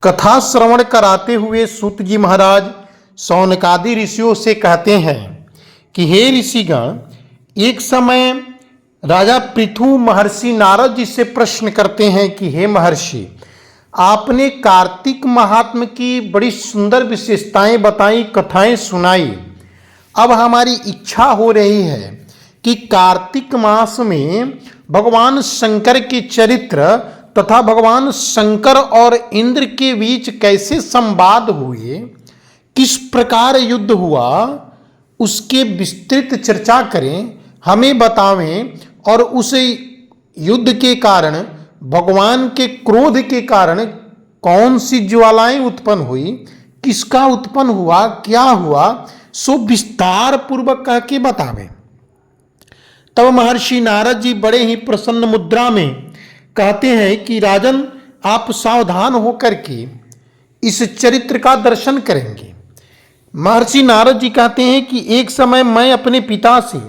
कथा श्रवण कराते हुए सूत जी महाराज शौनकादि ऋषियों से कहते हैं कि हे ऋषिगण, एक समय राजा पृथु महर्षि नारद जी से प्रश्न करते हैं कि हे महर्षि, आपने कार्तिक महात्म की बड़ी सुंदर विशेषताएं बताई, कथाएं सुनाई। अब हमारी इच्छा हो रही है कि कार्तिक मास में भगवान शंकर के चरित्र तथा भगवान शंकर और इंद्र के बीच कैसे संवाद हुए, किस प्रकार युद्ध हुआ, उसके विस्तृत चर्चा करें, हमें बतावें। और उस युद्ध के कारण, भगवान के क्रोध के कारण कौन सी ज्वालाएं उत्पन्न हुई, किसका उत्पन्न हुआ, क्या हुआ, सो विस्तार पूर्वक कह के बतावें। तब महर्षि नारद जी बड़े ही प्रसन्न मुद्रा में कहते हैं कि राजन, आप सावधान होकर के इस चरित्र का दर्शन करेंगे। महर्षि नारद जी कहते हैं कि एक समय मैं अपने पिता से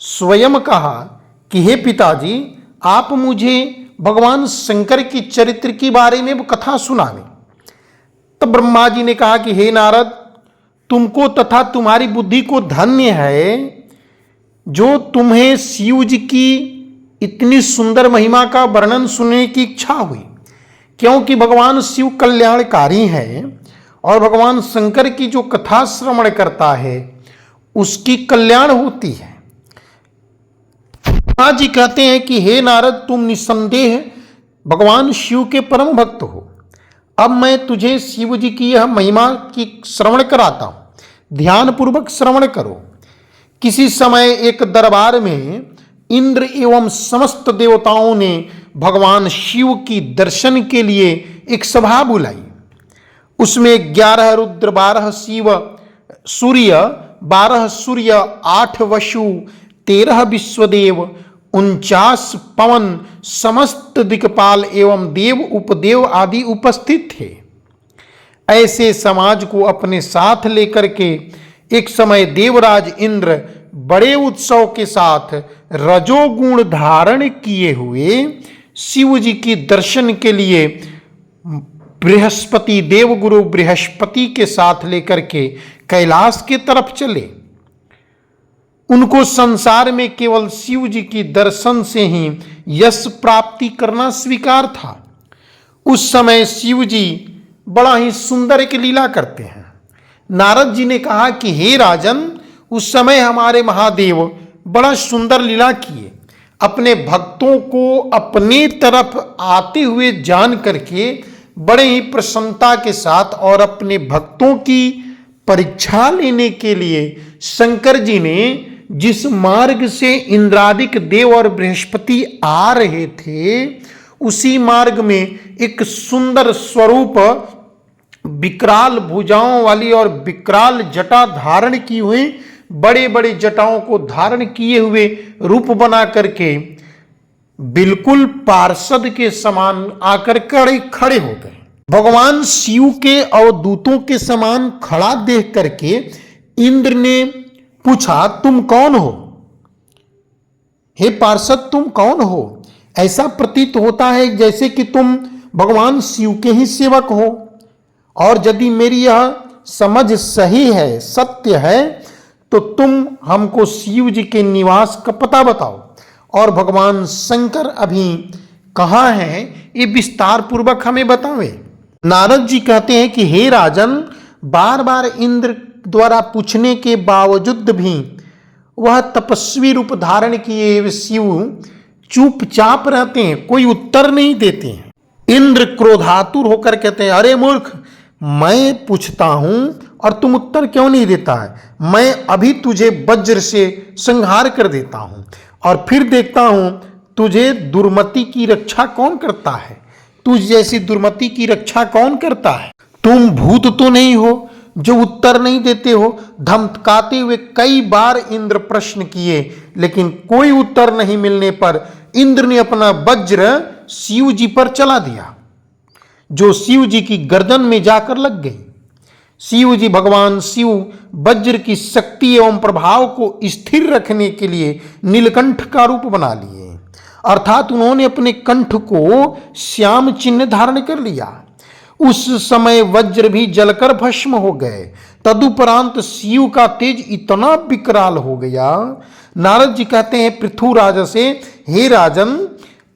स्वयं कहा कि हे पिताजी, आप मुझे भगवान शंकर के चरित्र के बारे में वो कथा सुनावें। तब ब्रह्मा जी ने कहा कि हे नारद, तुमको तथा तुम्हारी बुद्धि को धन्य है जो तुम्हें शिव जी की इतनी सुंदर महिमा का वर्णन सुनने की इच्छा हुई, क्योंकि भगवान शिव कल्याणकारी हैं और भगवान शंकर की जो कथा श्रवण करता है उसकी कल्याण होती है। ब्रह्मा जी कहते हैं कि हे नारद, तुम निस्संदेह भगवान शिव के परम भक्त हो। अब मैं तुझे शिव जी की यह महिमा की श्रवण कराता हूं, ध्यान पूर्वक श्रवण करो। किसी समय एक दरबार में इंद्र एवं समस्त देवताओं ने भगवान शिव की दर्शन के लिए एक सभा बुलाई। उसमें 11 रुद्र, 12 शिव सूर्य, 12 सूर्य, 8 वसु, 13 विश्वदेव, 49 पवन, समस्त दिक्पाल एवं देव उपदेव आदि उपस्थित थे। ऐसे समाज को अपने साथ लेकर के एक समय देवराज इंद्र बड़े उत्सव के साथ रजोगुण धारण किए हुए शिव जी की दर्शन के लिए बृहस्पति, देवगुरु बृहस्पति के साथ लेकर के कैलाश की तरफ चले। उनको संसार में केवल शिव जी की दर्शन से ही यश प्राप्ति करना स्वीकार था। उस समय शिव जी बड़ा ही सुंदर एक लीला करते हैं। नारद जी ने कहा कि हे राजन, उस समय हमारे महादेव बड़ा सुंदर लीला किए। अपने भक्तों को अपनी तरफ आते हुए जान करके बड़े ही प्रसन्नता के साथ और अपने भक्तों की परीक्षा लेने के लिए शंकर जी ने जिस मार्ग से इंद्रादिक देव और बृहस्पति आ रहे थे, उसी मार्ग में एक सुंदर स्वरूप विकराल भुजाओं वाली और विकराल जटा धारण की हुई, बड़े बड़े जटाओं को धारण किए हुए रूप बना करके बिल्कुल पार्षद के समान आकर खड़े हो गए। भगवान शिव के अवधूतों के समान खड़ा देख करके इंद्र ने पूछा, तुम कौन हो? हे पार्षद, तुम कौन हो? ऐसा प्रतीत होता है जैसे कि तुम भगवान शिव के ही सेवक हो, और यदि मेरी यह समझ सही है, सत्य है, तो तुम हमको शिव जी के निवास का पता बताओ और भगवान शंकर अभी कहाँ हैं, ये विस्तार पूर्वक हमें बतावे। नारद जी कहते हैं कि हे राजन, बार बार इंद्र द्वारा पूछने के बावजूद भी वह तपस्वी रूप धारण किए शिव चुपचाप रहते हैं, कोई उत्तर नहीं देते हैं। इंद्र क्रोधातुर होकर कहते हैं, अरे मूर्ख, मैं पूछता हूं और तुम उत्तर क्यों नहीं देता है? मैं अभी तुझे वज्र से संहार कर देता हूं और फिर देखता हूं तुझे दुर्मति की रक्षा कौन करता है। तुझ जैसी दुर्मति की रक्षा कौन करता है? तुम भूत तो नहीं हो जो उत्तर नहीं देते हो? धमकाते हुए कई बार इंद्र प्रश्न किए, लेकिन कोई उत्तर नहीं मिलने पर इंद्र ने अपना वज्र शिव जी पर चला दिया, जो शिव जी की गर्दन में जाकर लग गई। शिव जी, भगवान शिव वज्र की शक्ति एवं प्रभाव को स्थिर रखने के लिए नीलकंठ का रूप बना लिए, अर्थात उन्होंने अपने कंठ को श्याम चिन्ह धारण कर लिया। उस समय वज्र भी जलकर भस्म हो गए। तदुपरांत शिव का तेज इतना विकराल हो गया। नारद जी कहते हैं पृथुराज से, हे राजन,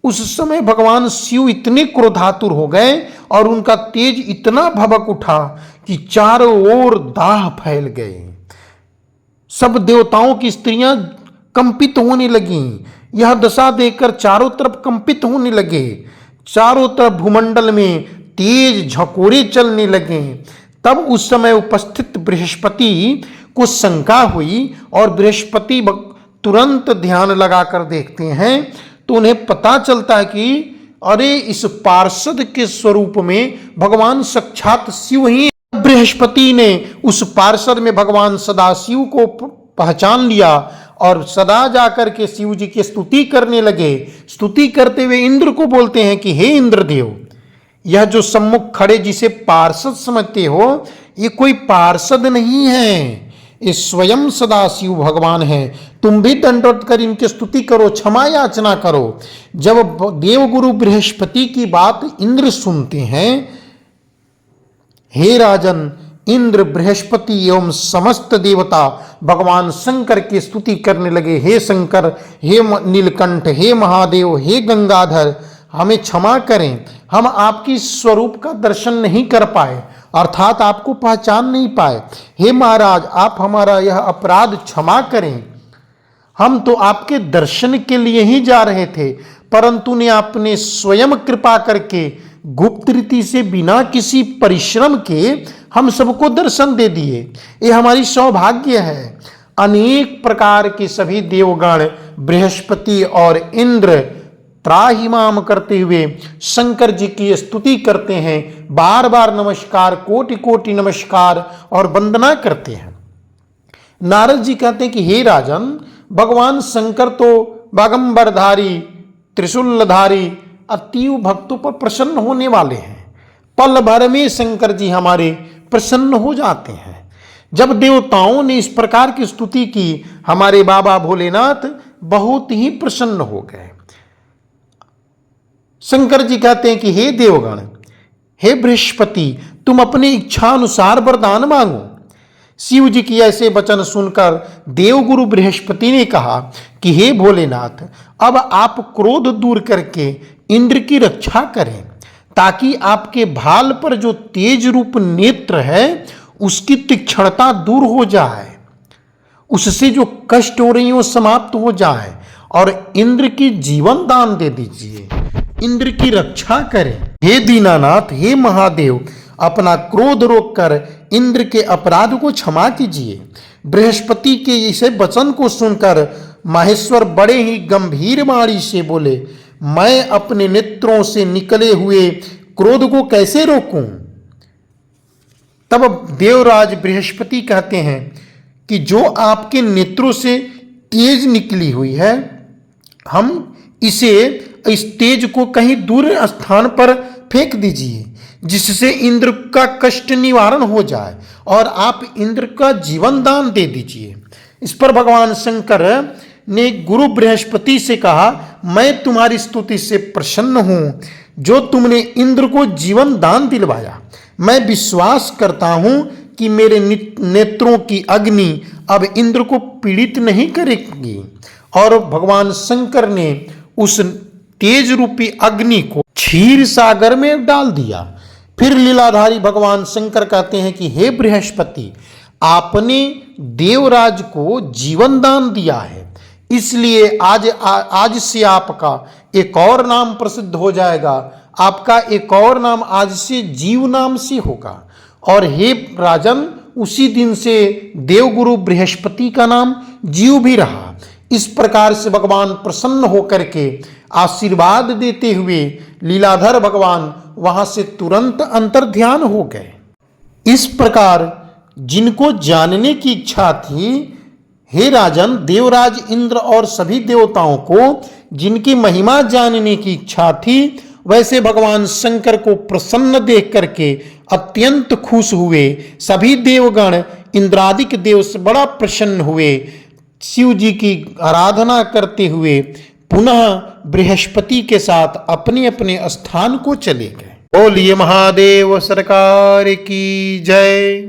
उस समय भगवान शिव इतने क्रोधातुर हो गए और उनका तेज इतना भभक उठा कि चारों ओर दाह फैल गए। सब देवताओं की स्त्रियां कंपित होने लगीं। यह दशा देखकर चारों तरफ कंपित होने लगे। चारों तरफ भूमंडल में तेज झकोरे चलने लगे। तब उस समय उपस्थित बृहस्पति को शंका हुई और बृहस्पति तुरंत ध्यान लगाकर देखते हैं तो उन्हें पता चलता है कि अरे, इस पार्षद के स्वरूप में भगवान साक्षात शिव ही। बृहस्पति ने उस पार्षद में भगवान सदाशिव को पहचान लिया और सदा जाकर के शिव जी की स्तुति करने लगे। स्तुति करते हुए इंद्र को बोलते हैं कि हे इंद्रदेव, यह जो सम्मुख खड़े जिसे पार्षद समझते हो, ये कोई पार्षद नहीं है, ये स्वयं सदाशिव भगवान है। तुम भी दंडवत कर इनकी स्तुति करो, क्षमा याचना करो। जब देवगुरु बृहस्पति की बात इंद्र सुनते हैं, हे राजन, इंद्र, बृहस्पति एवं समस्त देवता भगवान शंकर की स्तुति करने लगे। हे शंकर, हे नीलकंठ, हे महादेव, हे गंगाधर, हमें क्षमा करें, हम आपकी स्वरूप का दर्शन नहीं कर पाए, अर्थात आपको पहचान नहीं पाए। हे महाराज, आप हमारा यह अपराध क्षमा करें। हम तो आपके दर्शन के लिए ही जा रहे थे, परंतु ने आपने स्वयं कृपा करके गुप्त रीति से बिना किसी परिश्रम के हम सबको दर्शन दे दिए। ये हमारी सौभाग्य है। अनेक प्रकार के सभी देवगण बृहस्पति और इंद्र त्राहिमाम करते हुए शंकर जी की स्तुति करते हैं, बार बार नमस्कार, कोटि कोटि नमस्कार और वंदना करते हैं। नारद जी कहते हैं कि हे राजन, भगवान शंकर तो बागंबरधारी, त्रिशूलधारी, अतीव भक्तों पर प्रसन्न होने वाले हैं। पल भर में शंकर जी हमारे प्रसन्न हो जाते हैं। जब देवताओं ने इस प्रकार की स्तुति की, हमारे बाबा भोलेनाथ बहुत ही प्रसन्न हो गए। शंकर जी कहते हैं कि हे देवगण, हे बृहस्पति, तुम अपनी इच्छा अनुसार वरदान मांगो। शिव जी की ऐसे वचन सुनकर देवगुरु बृहस्पति ने कहा कि हे भोलेनाथ, अब आप क्रोध दूर करके इंद्र की रक्षा करें, ताकि आपके भाल पर जो तेज रूप नेत्र है उसकी तीक्ष्णता दूर हो जाए, उससे जो कष्ट हो रही है वो समाप्त हो जाए, और इंद्र की जीवन दान दे दीजिए, इंद्र की रक्षा करें। हे दीनानाथ, हे महादेव, अपना क्रोध रोककर इंद्र के अपराध को क्षमा कीजिए। बृहस्पति के इसे वचन को सुनकर माहेश्वर बड़े ही गंभीर वाणी से बोले, मैं अपने नेत्रों से निकले हुए क्रोध को कैसे रोकूं? तब देवराज बृहस्पति कहते हैं कि जो आपके नेत्रों से तेज निकली हुई है, हम इस तेज को कहीं दूर स्थान पर फेंक दीजिए, जिससे इंद्र का कष्ट निवारण हो जाए और आप इंद्र का जीवन दान दे दीजिए। इस पर भगवान शंकर ने गुरु बृहस्पति से कहा, मैं तुम्हारी स्तुति से प्रसन्न हूं, जो तुमने इंद्र को जीवन दान दिलवाया। मैं विश्वास करता हूं कि मेरे नेत्रों की अग्नि अब इंद्र को पीड़ित नहीं करेगी। और भगवान शंकर ने उस तेज रूपी अग्नि को क्षीर सागर में डाल दिया। फिर लीलाधारी भगवान शंकर कहते हैं कि हे बृहस्पति, आपने देवराज को जीवन दान दिया है, इसलिए आज से आपका एक और नाम प्रसिद्ध हो जाएगा। आपका एक और नाम आज से जीव नाम से होगा। और हे राजन, उसी दिन से देवगुरु बृहस्पति का नाम जीव भी रहा। इस प्रकार से भगवान प्रसन्न होकर के आशीर्वाद देते हुए लीलाधर भगवान वहां से तुरंत अंतर्ध्यान हो गए। इस प्रकार जिनको जानने की इच्छा थी, हे राजन, देवराज इंद्र और सभी देवताओं को जिनकी महिमा जानने की इच्छा थी, वैसे भगवान शंकर को प्रसन्न देख करके अत्यंत खुश हुए। सभी देवगण इंद्रादिक देव से बड़ा प्रसन्न हुए। शिव जी की आराधना करते हुए पुनः बृहस्पति के साथ अपने अपने स्थान को चले गए। बोलिए महादेव सरकार की जय।